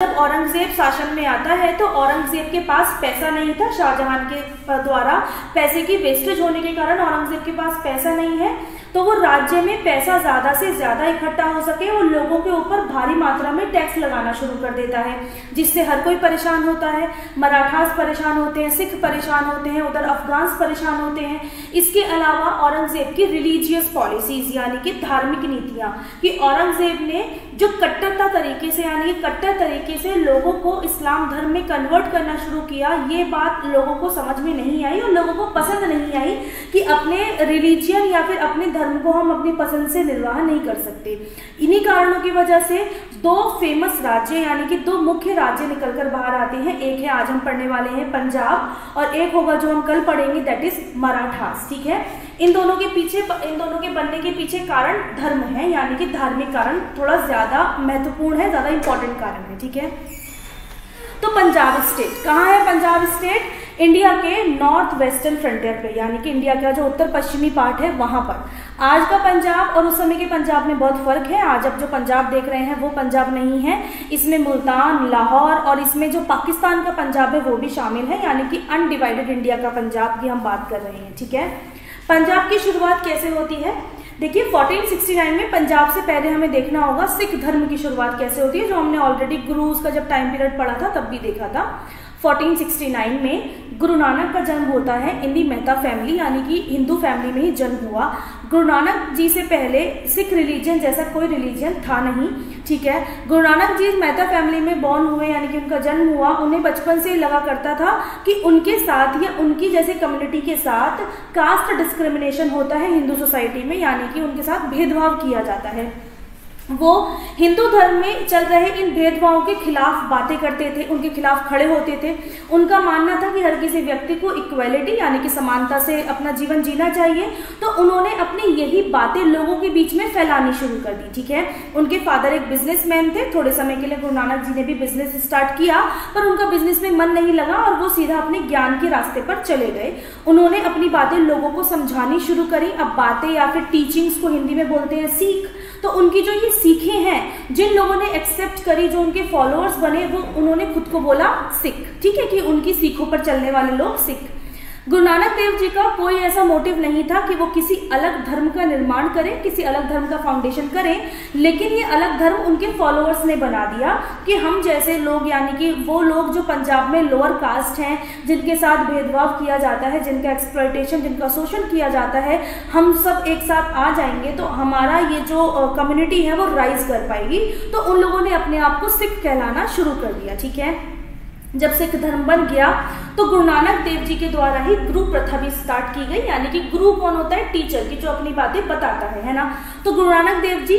जब औरंगजेब शासन में आता है तो औरंगजेब के पास पैसा नहीं था। शाहजहां के द्वारा पैसे की वेस्टेज होने के कारण औरंगजेब के पास पैसा नहीं है, तो वो राज्य में पैसा ज्यादा से ज्यादा इकट्ठा हो सके और लोगों के ऊपर भारी मात्रा में टैक्स लगाना शुरू कर देता है, जिससे हर कोई परेशान होता है। मराठास परेशान होते हैं, सिख परेशान होते हैं, उधर अफगान्स परेशान होते हैं। इसके अलावा औरंगजेब की रिलीजियस पॉलिसीज यानी कि धार्मिक नीतियां, कि औरंगजेब ने जो कट्टरता तरीके से यानी कि कट्टर तरीके से लोगों को इस्लाम धर्म में कन्वर्ट करना शुरू किया, ये बात लोगों को समझ में नहीं आई और लोगों को पसंद नहीं आई कि अपने रिलीजियन या फिर अपने धर्म को हम अपनी पसंद से निर्वाह नहीं कर सकते। इन्हीं कारणों की वजह से दो फेमस राज्य यानी कि दो मुख्य राज्य निकलकर बाहर आते हैं। एक है आज हम पढ़ने वाले हैं पंजाब, और एक होगा जो हम कल पढ़ेंगे दैट इज मराठास। ठीक है, इन दोनों के बनने के पीछे कारण धर्म है, यानी कि धार्मिक कारण थोड़ा ज्यादा महत्वपूर्ण है, ज्यादा इंपॉर्टेंट कारण है। ठीक है, तो पंजाब स्टेट कहाँ है? पंजाब स्टेट इंडिया के नॉर्थ वेस्टर्न फ्रंटियर पे, यानी कि इंडिया का जो उत्तर पश्चिमी पार्ट है वहां पर। आज का पंजाब और उस समय के पंजाब में बहुत फर्क है। आज अब जो पंजाब देख रहे हैं वो पंजाब नहीं है, इसमें मुल्तान, लाहौर और इसमें जो पाकिस्तान का पंजाब है वो भी शामिल है, यानी कि अनडिवाइडेड इंडिया का पंजाब की हम बात कर रहे हैं। ठीक है, पंजाब की शुरुआत कैसे होती है? देखिए 1469 में पंजाब से पहले हमें देखना होगा सिख धर्म की शुरुआत कैसे होती है, जो हमने ऑलरेडी गुरुज का जब टाइम पीरियड पढ़ा था तब भी देखा था। 1469 में गुरु नानक का जन्म होता है इन दी मेहता फैमिली, यानी कि हिंदू फैमिली में ही जन्म हुआ। गुरु नानक जी से पहले सिख रिलीजन जैसा कोई रिलीजन था नहीं। ठीक है, गुरु नानक जी मेहता फैमिली में बॉर्न हुए, यानी कि उनका जन्म हुआ। उन्हें बचपन से लगा करता था कि उनके साथ या उनकी जैसे कम्युनिटी के साथ कास्ट डिस्क्रिमिनेशन होता है हिंदू सोसाइटी में, यानी कि उनके साथ भेदभाव किया जाता है। वो हिंदू धर्म में चल रहे इन भेदभावों के खिलाफ बातें करते थे, उनके खिलाफ खड़े होते थे। उनका मानना था कि हर किसी व्यक्ति को इक्वलिटी यानी कि समानता से अपना जीवन जीना चाहिए, तो उन्होंने अपनी यही बातें लोगों के बीच में फैलानी शुरू कर दी। ठीक है, उनके फादर एक बिजनेसमैन थे। थोड़े समय के लिए गुरु नानक जी ने भी बिजनेस स्टार्ट किया, पर उनका बिजनेस में मन नहीं लगा और वो सीधा अपने ज्ञान के रास्ते पर चले गए। उन्होंने अपनी बातें लोगों को समझानी शुरू करी। अब बातें या फिर टीचिंग्स को हिंदी में बोलते हैं सीख, तो उनकी जो ये सीखें हैं, जिन लोगों ने एक्सेप्ट करी, जो उनके फॉलोअर्स बने, वो उन्होंने खुद को बोला सिख। ठीक है, कि उनकी सीखों पर चलने वाले लोग सिख। गुरु नानक देव जी का कोई ऐसा मोटिव नहीं था कि वो किसी अलग धर्म का निर्माण करें, किसी अलग धर्म का फाउंडेशन करें, लेकिन ये अलग धर्म उनके फॉलोअर्स ने बना दिया कि हम जैसे लोग, यानी कि वो लोग जो पंजाब में लोअर कास्ट हैं, जिनके साथ भेदभाव किया जाता है, जिनका एक्सप्लॉयटेशन, जिनका शोषण किया जाता है, हम सब एक साथ आ जाएंगे तो हमारा ये जो कम्युनिटी है वो राइज कर पाएगी। तो उन लोगों ने अपने आप को सिख कहलाना शुरू कर दिया। ठीक है, जब सिख धर्म बन गया तो गुरु नानक देव जी के द्वारा ही गुरु प्रथा भी स्टार्ट की गई, यानी कि गुरु कौन होता है? टीचर, की जो अपनी बातें बताता है ना। तो गुरु नानक देव जी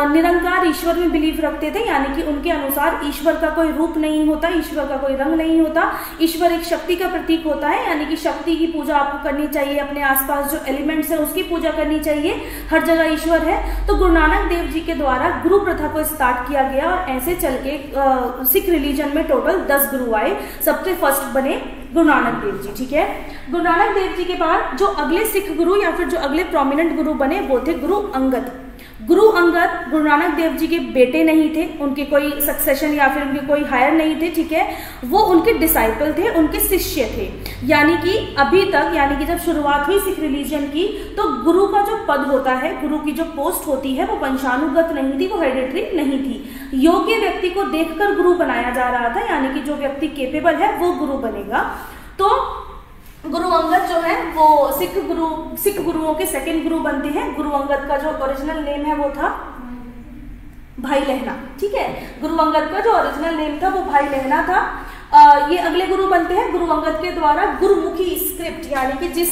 निरंकार ईश्वर में बिलीव रखते थे, यानी कि उनके अनुसार ईश्वर का कोई रूप नहीं होता, ईश्वर का कोई रंग नहीं होता, ईश्वर एक शक्ति का प्रतीक होता है, यानी कि शक्ति की पूजा आपको करनी चाहिए, अपने आसपास जो एलिमेंट्स है उसकी पूजा करनी चाहिए, हर जगह ईश्वर है। तो गुरु नानक देव जी के द्वारा गुरु प्रथा को स्टार्ट किया गया और ऐसे चल के सिख रिलीजन में टोटल 10 गुरु आए। सबसे फर्स्ट बने गुरु नानक देव जी। ठीक है, गुरु नानक देव जी के बाद जो अगले सिख गुरु या फिर जो अगले प्रोमिनेंट गुरु बने वो थे गुरु अंगद। गुरु अंगद गुरु नानक देव जी के बेटे नहीं थे, उनके कोई सक्सेशन या फिर उनके कोई हायर नहीं थे। ठीक है, वो उनके डिसाइपल थे, उनके शिष्य थे। यानी कि अभी तक, यानी कि जब शुरुआत हुई सिख रिलीजन की, तो गुरु का जो पद होता है, गुरु की जो पोस्ट होती है, वो वंशानुगत नहीं थी, वो हेरिडिटरी नहीं थी। योग्य व्यक्ति को देखकर गुरु बनाया जा रहा था, यानी कि जो व्यक्ति केपेबल है वो गुरु बनेगा। तो गुरु अंगद जो है वो सिख गुरुओं के सेकंड गुरु बनते हैं। गुरु अंगद का जो ओरिजिनल नेम है वो था भाई लहना। ठीक है, गुरु अंगद का जो ओरिजिनल नेम था वो भाई लहना था। ये अगले गुरु बनते हैं। गुरु अंगद के द्वारा गुरुमुखी स्क्रिप्ट, यानी कि जिस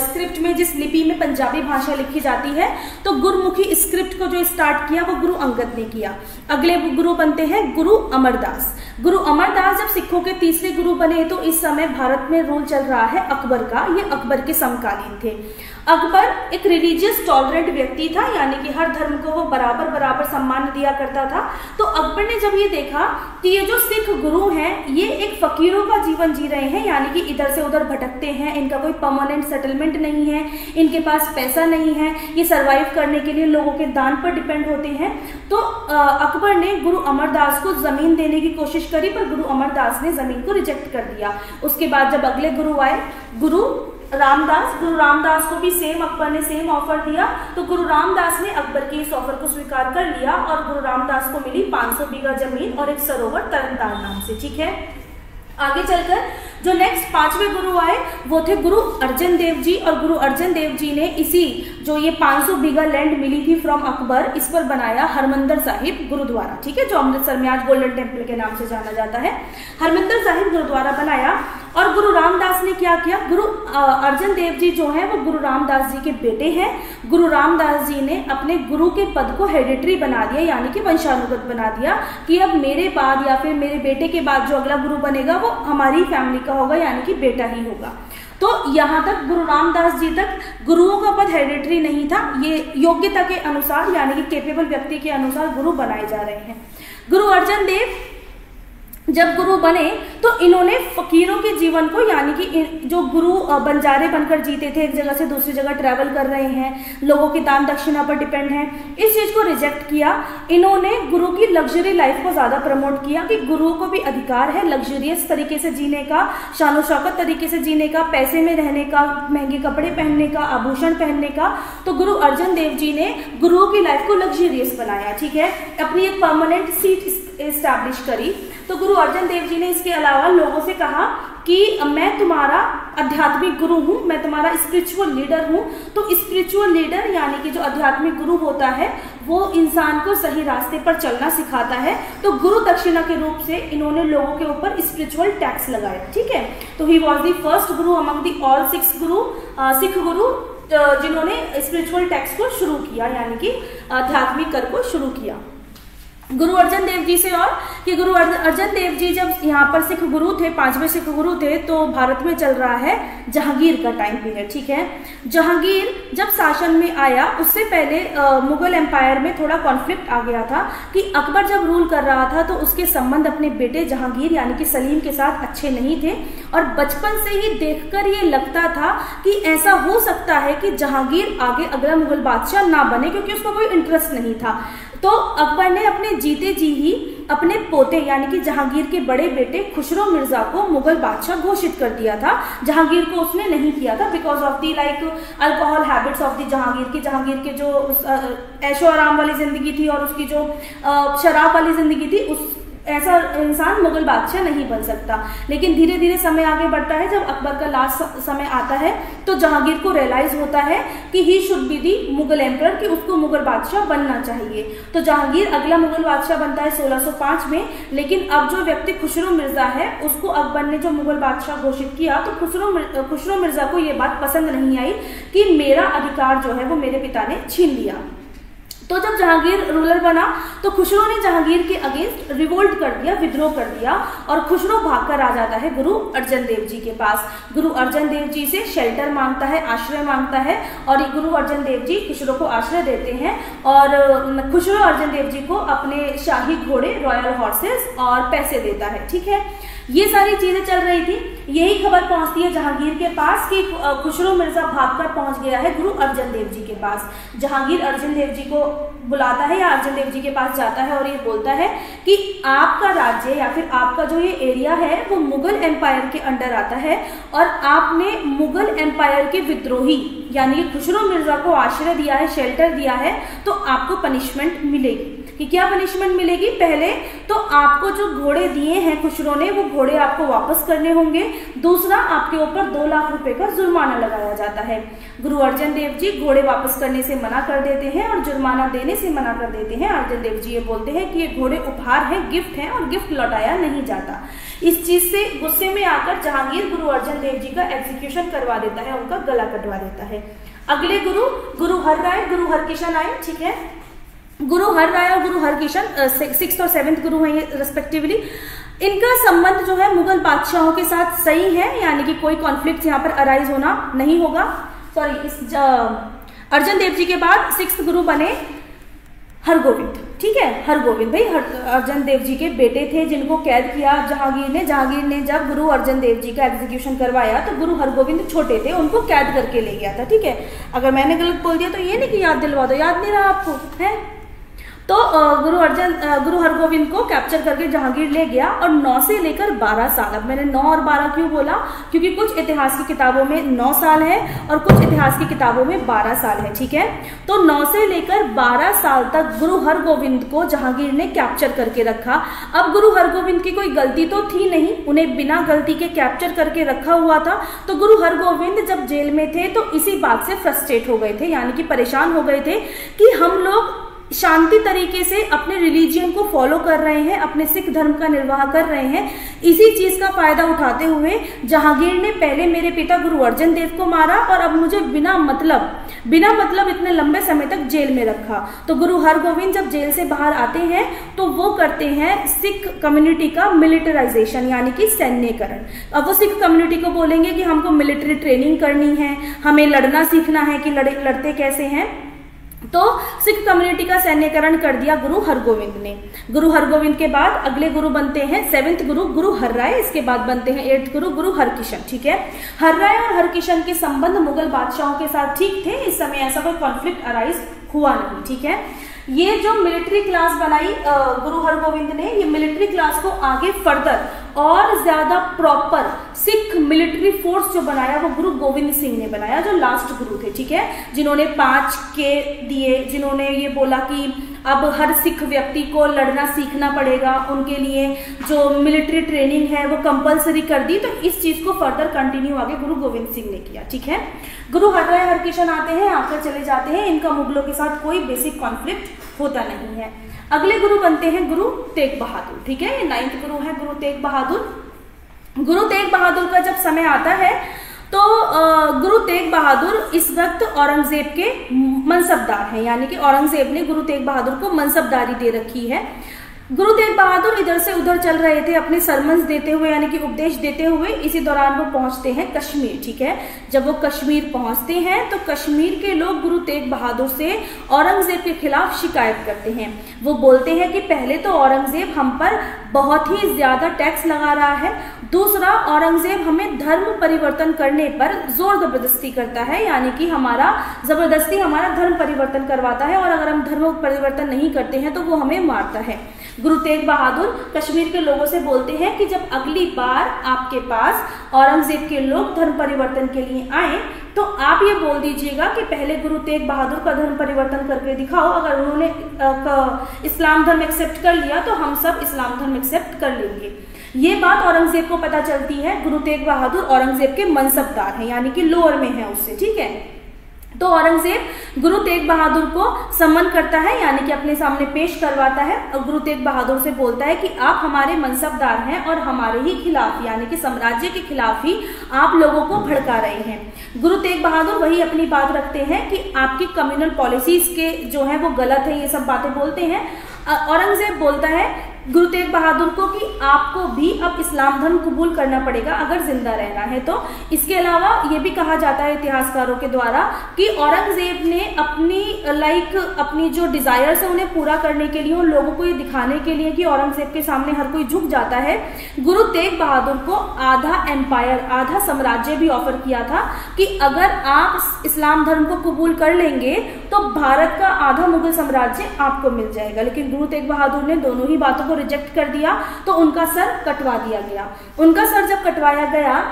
स्क्रिप्ट में, जिस लिपि में पंजाबी भाषा लिखी जाती है, तो गुरुमुखी स्क्रिप्ट को जो स्टार्ट किया वो गुरु अंगद ने किया। अगले गुरु बनते हैं गुरु अमरदास। गुरु अमरदास जब सिखों के तीसरे गुरु बने तो इस समय भारत में रूल चल रहा है अकबर का, ये अकबर के समकालीन थे। अकबर एक रिलीजियस टॉलरेंट व्यक्ति था, यानी कि हर धर्म को वो बराबर सम्मान दिया करता था। तो अकबर ने जब ये देखा कि ये जो सिख गुरु हैं ये एक फकीरों का जीवन जी रहे हैं, यानी कि इधर से उधर भटकते हैं, इनका कोई परमानेंट सेटलमेंट नहीं है, इनके पास पैसा नहीं है, ये सरवाइव करने के लिए लोगों के दान पर डिपेंड होते हैं। तो अकबर ने गुरु अमरदास को जमीन देने की कोशिश करी, पर गुरु अमरदास ने जमीन को रिजेक्ट कर दिया। उसके बाद जब अगले गुरु आए, गुरु रामदास को भी सेम अकबर ने सेम ऑफर दिया। तो गुरु रामदास ने अकबर के इस ऑफर को स्वीकार कर लिया और गुरु रामदास को मिली 500 बीघा जमीन और एक सरोवर तरनतार नाम से। ठीक है, आगे चलकर जो नेक्स्ट 5वें गुरु आए वो थे गुरु अर्जन देव जी। और गुरु अर्जन देव जी ने इसी जो ये 500 बीघा लैंड मिली थी फ्रॉम अकबर, इस पर बनाया हरमंदिर साहिब गुरुद्वारा। ठीक है, जो अमृतसर में आज गोल्डन टेम्पल के नाम से जाना जाता है, हरमंदिर साहिब गुरुद्वारा बनाया। और गुरु रामदास ने क्या किया, गुरु अर्जन देव जी जो है वो गुरु रामदास जी के बेटे हैं। गुरु रामदास जी ने अपने गुरु के पद को हेरिडिटरी बना दिया, यानी कि वंशानुगत बना दिया कि अब मेरे बाद या फिर मेरे बेटे के बाद जो अगला गुरु बनेगा वो हमारी फैमिली का होगा, यानी कि बेटा ही होगा। तो यहाँ तक गुरु रामदास जी तक गुरुओं का पद हेरिडिटरी नहीं था, ये योग्यता के अनुसार यानी कि कैपेबल व्यक्ति के अनुसार गुरु बनाए जा रहे हैं। गुरु अर्जन देव जब गुरु बने तो इन्होंने फकीरों के जीवन को, यानी कि जो गुरु बंजारे बनकर जीते थे, एक जगह से दूसरी जगह ट्रैवल कर रहे हैं, लोगों की दान दक्षिणा पर डिपेंड हैं, इस चीज को रिजेक्ट किया। इन्होंने गुरु की लग्जरी लाइफ को ज्यादा प्रमोट किया कि गुरुओं को भी अधिकार है लग्जरियस तरीके से जीने का, शानो शौकत तरीके से जीने का, पैसे में रहने का, महंगे कपड़े पहनने का, आभूषण पहनने का। तो गुरु अर्जन देव जी ने गुरुओं की लाइफ को लग्जरियस बनाया। ठीक है, अपनी एक परमानेंट सीट एस्टैब्लिश करी। तो गुरु अर्जन देव जी ने इसके अलावा लोगों से कहा कि मैं तुम्हारा आध्यात्मिक गुरु हूं, मैं तुम्हारा स्पिरिचुअल लीडर हूं। तो स्पिरिचुअल लीडर यानी कि जो आध्यात्मिक गुरु होता है वो इंसान को सही रास्ते पर चलना सिखाता है। तो गुरु दक्षिणा के रूप से इन्होंने लोगों के ऊपर स्पिरिचुअल टैक्स लगाया। ठीक है, तो he was the first Guru among the all Sikh गुरु जिन्होंने स्पिरिचुअल टैक्स को शुरू किया, यानी कि आध्यात्मिक कर को शुरू किया। गुरु अर्जन देव जी से और कि गुरु अर्जन देव जी जब यहाँ पर सिख गुरु थे, 5वें सिख गुरु थे, तो भारत में चल रहा है जहांगीर का टाइम पीरियड। ठीक है, जहांगीर जब शासन में आया उससे पहले मुगल एम्पायर में थोड़ा कॉन्फ्लिक्ट आ गया था कि अकबर जब रूल कर रहा था तो उसके संबंध अपने बेटे जहांगीर यानी कि सलीम के साथ अच्छे नहीं थे। और बचपन से ही देखकर ये लगता था कि ऐसा हो सकता है कि जहांगीर आगे अगला मुगल बादशाह ना बने, क्योंकि उसको कोई इंटरेस्ट नहीं था। तो अकबर ने अपने जीते जी ही अपने पोते यानी कि जहांगीर के बड़े बेटे खुसरो मिर्जा को मुगल बादशाह घोषित कर दिया था। जहांगीर को उसने नहीं किया था because of the alcohol habits of the Jahangir के जो ऐशो आराम वाली जिंदगी थी और उसकी जो शराब वाली जिंदगी थी, उस ऐसा इंसान मुगल बादशाह नहीं बन सकता। लेकिन धीरे धीरे समय आगे बढ़ता है, जब अकबर का लास्ट समय आता है तो जहांगीर को रियलाइज होता है कि he should be the Mughal emperor, कि उसको मुगल बादशाह बनना चाहिए। तो जहांगीर अगला मुगल बादशाह बनता है 1605 में। लेकिन अब जो व्यक्ति खुसरो मिर्जा है उसको अकबर ने जो मुगल बादशाह घोषित किया, तो खुसरो मिर्जा को ये बात पसंद नहीं आई कि मेरा अधिकार जो है वो मेरे पिता ने छीन लिया। तो जब जहांगीर रूलर बना तो खुसरो ने जहांगीर के अगेंस्ट रिवोल्ट कर दिया, विद्रोह कर दिया, और खुसरो भागकर आ जाता है गुरु अर्जन देव जी के पास। गुरु अर्जन देव जी से शेल्टर मांगता है, आश्रय मांगता है, और गुरु अर्जन देव जी खुसरो को आश्रय देते हैं। और खुसरो अर्जन देव जी को अपने शाही घोड़े, रॉयल हॉर्सेस और पैसे देता है। ठीक है, ये सारी चीजें चल रही थी। यही खबर पहुंचती है जहांगीर के पास कि खुसरो मिर्जा भागकर पहुंच गया है गुरु अर्जन देव जी के पास। जहांगीर अर्जन देव जी को बुलाता है या अर्जन देव जी के पास जाता है और ये बोलता है कि आपका राज्य या फिर आपका जो ये एरिया है वो मुगल एम्पायर के अंडर आता है, और आपने मुगल एम्पायर के विद्रोही यानी कि खुसरो मिर्जा को आश्रय दिया है, शेल्टर दिया है, तो आपको पनिशमेंट मिलेगी। कि क्या पनिशमेंट मिलेगी? पहले तो आपको जो घोड़े दिए हैं खुसरो ने, वो घोड़े आपको वापस करने होंगे। दूसरा, आपके ऊपर 2 लाख रुपए का जुर्माना लगाया जाता है। गुरु अर्जन देव जी घोड़े वापस करने से मना कर देते हैं और जुर्माना देने से मना कर देते हैं। अर्जन देव जी ये बोलते हैं कि ये घोड़े उपहार है, गिफ्ट है, और गिफ्ट लौटाया नहीं जाता। इस चीज से गुस्से में आकर जहांगीर गुरु अर्जन देव जी का एग्जीक्यूशन करवा देता है, उनका गला कटवा देता है। अगले गुरु हर राय, गुरु हरकिशन आए। ठीक है, गुरु हर राय और गुरु हरकिशन 6th और 7th गुरु हैं ये रिस्पेक्टिवली। इनका संबंध जो है मुगल बादशाहों के साथ सही है, यानी कि कोई कॉन्फ्लिक्ट यहाँ पर अराइज होना नहीं होगा। सॉरी, इस अर्जन देव जी के बाद 6th गुरु बने हरगोविंद। ठीक है। हरगोविंद भाई अर्जन देव जी के बेटे थे जिनको कैद किया जहांगीर ने जब गुरु अर्जन देव जी का एग्जीक्यूशन करवाया तो गुरु हरगोविंद छोटे थे, उनको कैद करके ले गया था, ठीक है। अगर मैंने गलत बोल दिया तो ये नहीं कि याद दिलवा दो, याद नहीं रहा आपको है। तो गुरु हरगोविंद को कैप्चर करके जहांगीर ले गया और 9 से लेकर 12 साल, अब मैंने 9 और 12 क्यों बोला, क्योंकि कुछ इतिहास की किताबों में 9 साल है और कुछ इतिहास की किताबों में 12 साल है, ठीक है। तो 9 से लेकर 12 साल तक गुरु हरगोविंद को जहांगीर ने कैप्चर करके रखा। अब गुरु हरगोविंद की कोई गलती तो थी नहीं, उन्हें बिना गलती के कैप्चर करके रखा हुआ था। तो गुरु हरगोविंद जब जेल में थे तो इसी बात से फ्रस्ट्रेट हो गए थे, यानी कि परेशान हो गए थे कि हम लोग शांति तरीके से अपने रिलीजियन को फॉलो कर रहे हैं, अपने सिख धर्म का निर्वाह कर रहे हैं, इसी चीज का फायदा उठाते हुए जहांगीर ने पहले मेरे पिता गुरु अर्जन देव को मारा और अब मुझे बिना मतलब इतने लंबे समय तक जेल में रखा। तो गुरु हरगोविंद जब जेल से बाहर आते हैं तो वो करते हैं सिख कम्युनिटी का मिलिटराइजेशन, यानी कि सैन्यकरण। अब वो सिख कम्युनिटी को बोलेंगे कि हमको मिलिट्री ट्रेनिंग करनी है, हमें लड़ना सीखना है कि लड़ते कैसे हैं। तो सिख कम्युनिटी का सैन्यकरण कर दिया गुरु हरगोविंद ने। गुरु हरगोविंद के बाद अगले गुरु बनते हैं 7th गुरु हर्राय, इसके बाद बनते हैं 8th गुरु हरकिशन, ठीक है। हर्राय और हरकिशन के संबंध मुगल बादशाहों के साथ ठीक थे, इस समय ऐसा कोई कॉन्फ्लिक्ट अराइज हुआ नहीं, ठीक है। ये जो मिलिट्री क्लास बनाई गुरु हरगोविंद ने, ये मिलिट्री क्लास को आगे फर्दर और ज्यादा प्रॉपर सिख मिलिट्री फोर्स जो बनाया वो गुरु गोविंद सिंह ने बनाया, जो लास्ट गुरु थे, ठीक है, जिन्होंने 5K दिए, जिन्होंने ये बोला कि अब हर सिख व्यक्ति को लड़ना सीखना पड़ेगा, उनके लिए जो मिलिट्री ट्रेनिंग है वो कंपलसरी कर दी। तो इस चीज को फर्दर कंटिन्यू आगे गुरु गोविंद सिंह ने किया, ठीक है। गुरु हर्राय हरकिशन आते हैं, आकर चले जाते हैं, इनका मुगलों के साथ कोई बेसिक कॉन्फ्लिक्ट होता नहीं है। अगले गुरु बनते हैं गुरु तेग बहादुर, ठीक है। 9th गुरु है गुरु तेग बहादुर। गुरु तेग बहादुर का जब समय आता है तो गुरु तेग बहादुर इस वक्त औरंगजेब के मनसबदार हैं, यानी कि औरंगजेब ने गुरु तेग बहादुर को मनसबदारी दे रखी है। गुरु तेग बहादुर इधर से उधर चल रहे थे अपने सरमन्स देते हुए, यानी कि उपदेश देते हुए। इसी दौरान वो पहुंचते हैं कश्मीर, ठीक है। जब वो कश्मीर पहुंचते हैं तो कश्मीर के लोग गुरु तेग बहादुर से औरंगजेब के खिलाफ शिकायत करते हैं। वो बोलते हैं कि पहले तो औरंगजेब हम पर बहुत ही ज्यादा टैक्स लगा रहा है, दूसरा औरंगजेब हमें धर्म परिवर्तन करने पर जोर जबरदस्ती करता है, यानी कि जबरदस्ती हमारा धर्म परिवर्तन करवाता है, और अगर हम धर्म परिवर्तन नहीं करते हैं तो वो हमें मारता है। गुरु तेग बहादुर कश्मीर के लोगों से बोलते हैं कि जब अगली बार आपके पास औरंगजेब के लोग धर्म परिवर्तन के लिए आए तो आप ये बोल दीजिएगा कि पहले गुरु तेग बहादुर का धर्म परिवर्तन करके दिखाओ, अगर उन्होंने इस्लाम धर्म एक्सेप्ट कर लिया तो हम सब इस्लाम धर्म एक्सेप्ट कर लेंगे। ये बात औरंगजेब को पता चलती है। गुरु तेग बहादुर औरंगजेब के मनसबदार हैं, यानी कि लोअर में है उससे, ठीक है। तो औरंगजेब गुरु तेग बहादुर को सम्मन करता है, यानी कि अपने सामने पेश करवाता है, और गुरु तेग बहादुर से बोलता है कि आप हमारे मनसबदार हैं और हमारे ही खिलाफ, यानी कि साम्राज्य के खिलाफ ही आप लोगों को भड़का रहे हैं। गुरु तेग बहादुर वही अपनी बात रखते हैं कि आपकी कम्युनल पॉलिसीज के जो है वो गलत है, ये सब बातें बोलते हैं। औरंगजेब बोलता है गुरु तेग बहादुर को कि आपको भी अब इस्लाम धर्म कबूल करना पड़ेगा अगर जिंदा रहना है तो। इसके अलावा ये भी कहा जाता है इतिहासकारों के द्वारा कि औरंगजेब ने अपनी जो डिजायर्स है उन्हें पूरा करने के लिए, उन लोगों को ये दिखाने के लिए कि औरंगजेब के सामने हर कोई झुक जाता है, गुरु तेग बहादुर को आधा एम्पायर, आधा साम्राज्य भी ऑफर किया था कि अगर आप इस्लाम धर्म को कबूल कर लेंगे तो भारत का आधा मुगल साम्राज्य आपको मिल जाएगा। लेकिन गुरु तेग बहादुर ने दोनों ही बातों को रिजेक्ट कर दिया, तो उनका सर कटवा दिया गया। उनका सर जब कटवाया गया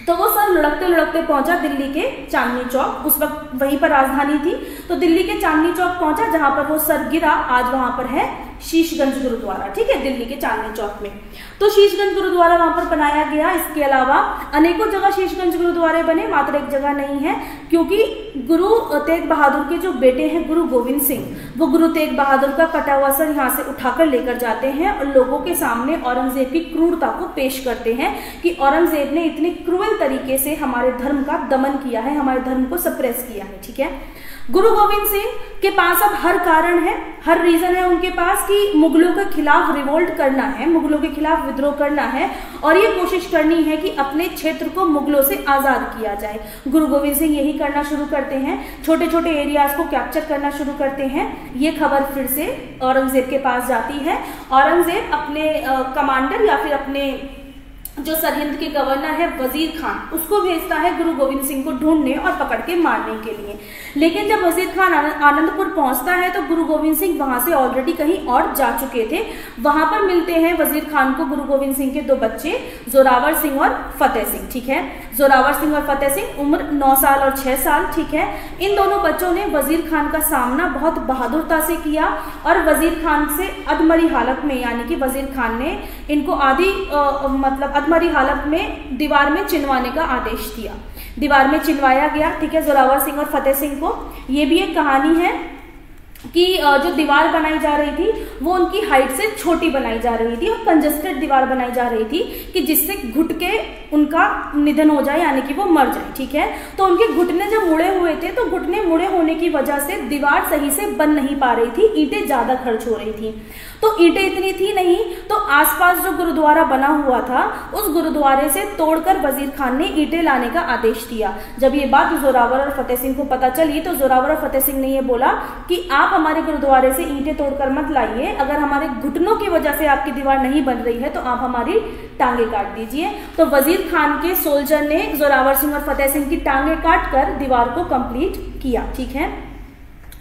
तो वो सर लुढ़कते लुढ़कते पहुंचा दिल्ली के चांदनी चौक, उस वक्त वहीं पर राजधानी थी। तो दिल्ली के चांदनी चौक पहुंचा जहां पर वो सर गिरा, आज वहां पर है शीशगंज गुरुद्वारा, ठीक है, दिल्ली के चांदनी चौक में। तो शीशगंज गुरुद्वारा वहां पर बनाया गया। इसके अलावा अनेकों जगह शीशगंज गुरुद्वारे बने, मात्र एक जगह नहीं है, क्योंकि गुरु तेग बहादुर के जो बेटे हैं गुरु गोविंद सिंह, वो गुरु तेग बहादुर का कटा हुआ सर यहाँ से उठाकर लेकर जाते हैं और लोगों के सामने औरंगजेब की क्रूरता को पेश करते हैं कि औरंगजेब ने इतने क्रूएल तरीके से हमारे धर्म का दमन किया है, हमारे धर्म को सप्रेस किया है, ठीक है। गुरु गोविंद सिंह के पास अब हर कारण है, हर रीजन है उनके पास कि मुगलों के खिलाफ रिवोल्ट करना है, मुगलों के खिलाफ विद्रोह करना है और ये कोशिश करनी है कि अपने क्षेत्र को मुगलों से आजाद किया जाए। गुरु गोविंद सिंह यही करना शुरू करते हैं, छोटे छोटे एरियाज को कैप्चर करना शुरू करते हैं। ये खबर फिर से औरंगजेब के पास जाती है। औरंगजेब अपने कमांडर या फिर अपने जो सरहिंद के गवर्नर है वजीर खान, उसको भेजता है गुरु गोविंद सिंह को ढूंढने और पकड़ के मारने के लिए। लेकिन जब वजीर खान आनंदपुर पहुंचता है तो गुरु गोविंद सिंह वहां से ऑलरेडी कहीं और जा चुके थे। वहां पर मिलते हैं वजीर खान को गुरु गोविंद सिंह के दो बच्चे, जोरावर सिंह और फतेह सिंह। ठीक है, जोरावर सिंह और फतेह सिंह, उम्र 9 साल और 6 साल। ठीक है, इन दोनों बच्चों ने वजीर खान का सामना बहुत बहादुरता से किया और वजीर खान से अधमरी हालत में, यानी कि वजीर खान ने इनको मतलब अधमरी हालत में दीवार में चिनवाने का आदेश दिया। दीवार में चिनवाया गया। ठीक है, जोरावर सिंह और फतेह सिंह को। ये भी एक कहानी है कि जो दीवार बनाई जा रही थी वो उनकी हाइट से छोटी बनाई जा रही थी और कंजस्टेड दीवार बनाई जा रही थी कि जिससे घुट के उनका निधन हो जाए, यानी कि वो मर जाए। ठीक है, तो उनके घुटने जब मुड़े हुए थे तो घुटने मुड़े होने की वजह से दीवार सही से बन नहीं पा रही थी, ईंटें ज्यादा खर्च हो रही थी। तो ईंटें इतनी थी नहीं, तो आसपास जो गुरुद्वारा बना हुआ था उस गुरुद्वारे से तोड़कर वजीर खान ने ईंटें लाने का आदेश दिया। जब ये बात जोरावर और फतेह सिंह को पता चली तो जोरावर और फतेह सिंह ने ये बोला कि आप हमारे गुरुद्वारे से ईंटें तोड़कर मत लाइए, अगर हमारे घुटनों की वजह से आपकी दीवार नहीं बन रही है तो आप हमारी टांगे काट दीजिए। तो वजीर खान के सोल्जर ने जोरावर सिंह और फतेह सिंह की टांगे काट कर दीवार को कंप्लीट किया। ठीक है,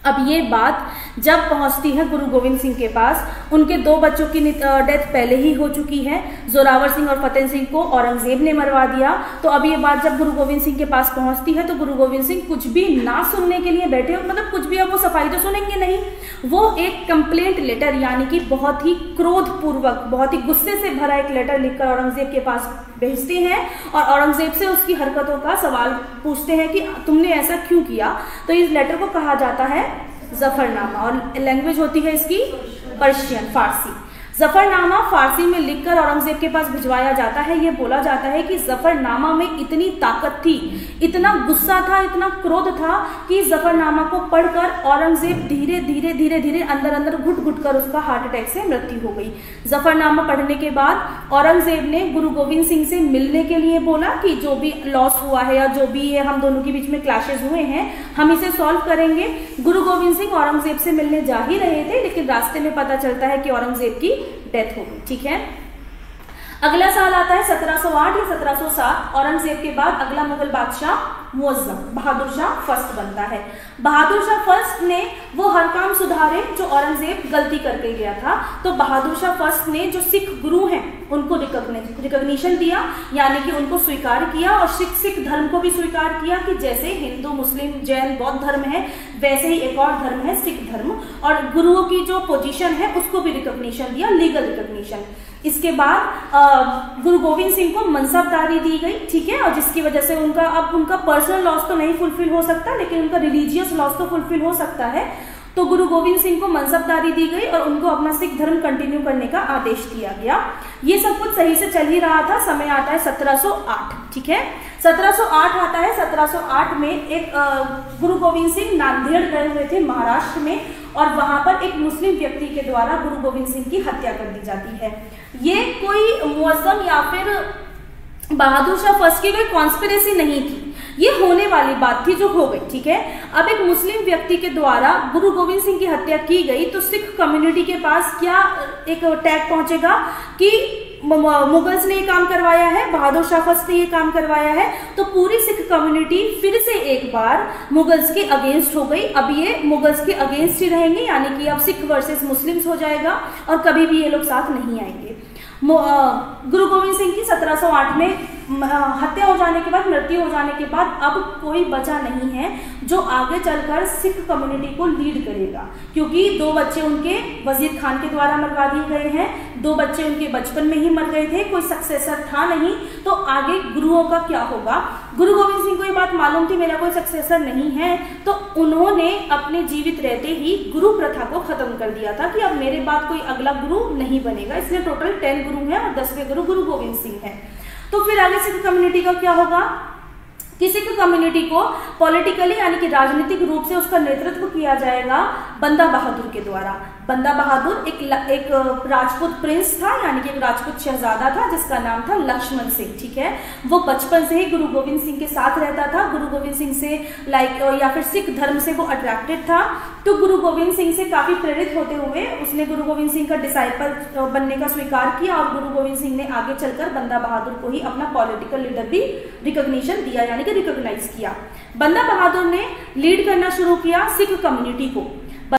अब ये बात जब पहुंचती है गुरु गोविंद सिंह के पास, उनके दो बच्चों की डेथ पहले ही हो चुकी है। जोरावर सिंह और फतेह सिंह को औरंगजेब ने मरवा दिया। तो अब ये बात जब गुरु गोविंद सिंह के पास पहुंचती है तो गुरु गोविंद सिंह कुछ भी ना सुनने के लिए बैठे, मतलब कुछ भी, अब वो सफाई तो सुनेंगे नहीं, वो एक कंप्लेंट लेटर, यानी कि बहुत ही क्रोधपूर्वक, बहुत ही गुस्से से भरा एक लेटर लिखकर औरंगजेब के पास भेजते हैं और औरंगजेब से उसकी हरकतों का सवाल पूछते हैं कि तुमने ऐसा क्यों किया। तो इस लेटर को कहा जाता है जफरनामा और लैंग्वेज होती है इसकी पर्शियन, फारसी। जफरनामा फारसी में लिखकर औरंगजेब के पास भिजवाया जाता है। ये बोला जाता है कि जफरनामा में इतनी ताकत थी, इतना गुस्सा था, इतना क्रोध था कि जफरनामा को पढ़कर औरंगजेब धीरे धीरे धीरे धीरे अंदर अंदर घुट घुट कर उसका हार्ट अटैक से मृत्यु हो गई। जफरनामा पढ़ने के बाद औरंगजेब ने गुरु गोविंद सिंह से मिलने के लिए बोला कि जो भी लॉस हुआ है या जो भी है, हम दोनों के बीच में क्लैशेस हुए हैं, हम इसे सॉल्व करेंगे। गुरु गोविंद सिंह औरंगजेब से मिलने जा ही रहे थे, लेकिन रास्ते में पता चलता है कि औरंगजेब की डेथ हो गई। ठीक है, अगला साल आता है 1708 या 1707। औरंगजेब के बाद अगला मुगल बादशाह मुअज्जम बहादुर शाह फर्स्ट बनता है। बहादुर शाह फर्स्ट ने वो हर काम सुधारे जो औरंगजेब गलती करके गया था। तो बहादुर शाह फर्स्ट ने जो सिख गुरु हैं उनको रिकॉग्निशन दिया, यानी कि उनको स्वीकार किया और सिख धर्म को भी स्वीकार किया कि जैसे हिंदू, मुस्लिम, जैन, बौद्ध धर्म है वैसे ही एक और धर्म है सिख धर्म, और गुरुओं की जो पोजीशन है उसको भी रिकॉग्निशन दिया, लीगल रिकॉग्निशन। इसके बाद गुरु गोविंद सिंह को मनसबदारी दी गई। ठीक है, और जिसकी वजह से उनका पर्सनल लॉस तो नहीं फुलफिल हो सकता, लेकिन उनका रिलीजियस लॉस तो फुलफिल हो सकता है। तो गुरु गोविंद सिंह को मनसबदारी दी गई और उनको अपना सिख धर्म कंटिन्यू करने का आदेश दिया गया। ये सब कुछ सही से चल ही रहा था। समय आता है 1708। ठीक है, 1708 आता है। 1708 में एक गुरु गोविंद सिंह नांदेड़ गए हुए थे महाराष्ट्र में, और वहां पर एक मुस्लिम व्यक्ति के द्वारा गुरु गोविंद सिंह की हत्या कर दी जाती है। ये कोई मुअज्जम या फिर बहादुर शाह फर्स्ट की कोई कॉन्स्पिरेसी नहीं थी, ये होने वाली बात थी जो हो गई। ठीक है, अब एक मुस्लिम व्यक्ति के द्वारा गुरु गोविंद सिंह की हत्या की गई तो सिख कम्युनिटी के पास क्या एक टैग पहुंचेगा कि मुगल्स ने ये काम करवाया है, बहादुर शाह फर्स्ट ने ये काम करवाया है। तो पूरी सिख कम्युनिटी फिर से एक बार मुगल्स के अगेंस्ट हो गई। अब ये मुगल्स के अगेंस्ट ही रहेंगे, यानी कि अब सिख वर्सेस मुस्लिम्स हो जाएगा और कभी भी ये लोग साथ नहीं आएंगे। गुरु गोविंद सिंह की 1708 में हत्या हो जाने के बाद, मृत्यु हो जाने के बाद अब कोई बचा नहीं है जो आगे चलकर सिख कम्युनिटी को लीड करेगा, क्योंकि दो बच्चे उनके वजीर खान के द्वारा मरवा दिए गए हैं, दो बच्चे उनके बचपन में ही मर गए थे, कोई सक्सेसर था नहीं। तो आगे गुरुओं का क्या होगा? गुरु गोविंद सिंह को ये बात मालूम थी मेरा कोई सक्सेसर नहीं है, तो उन्होंने अपने जीवित रहते ही गुरु प्रथा को खत्म कर दिया था कि अब मेरे बाद कोई अगला गुरु नहीं बनेगा। इसलिए टोटल 10 गुरु हैं और 10वें गुरु गोविंद सिंह है। तो फिर आगे सिख कम्युनिटी का क्या होगा? सिख कम्युनिटी को पॉलिटिकली यानी कि राजनीतिक रूप से उसका नेतृत्व किया जाएगा बंदा बहादुर के द्वारा। बंदा बहादुर एक राजपूत प्रिंस था, यानी कि एक राजपूत शहजादा था जिसका नाम था लक्ष्मण सिंह। ठीक है, वो बचपन से ही गुरु गोविंद सिंह के साथ रहता था, गुरु गोविंद सिंह से या फिर सिख धर्म से वो अट्रैक्टेड था। तो गुरु गोविंद सिंह से काफी प्रेरित होते हुए उसने गुरु गोविंद सिंह का डिसाइपल बनने का स्वीकार किया और गुरु गोविंद सिंह ने आगे चलकर बंदा बहादुर को ही अपना पॉलिटिकल लीडर भी रिकॉग्निशन दिया, यानी कि रिकॉग्नाइज किया। बंदा बहादुर ने लीड करना शुरू किया सिख कम्युनिटी को।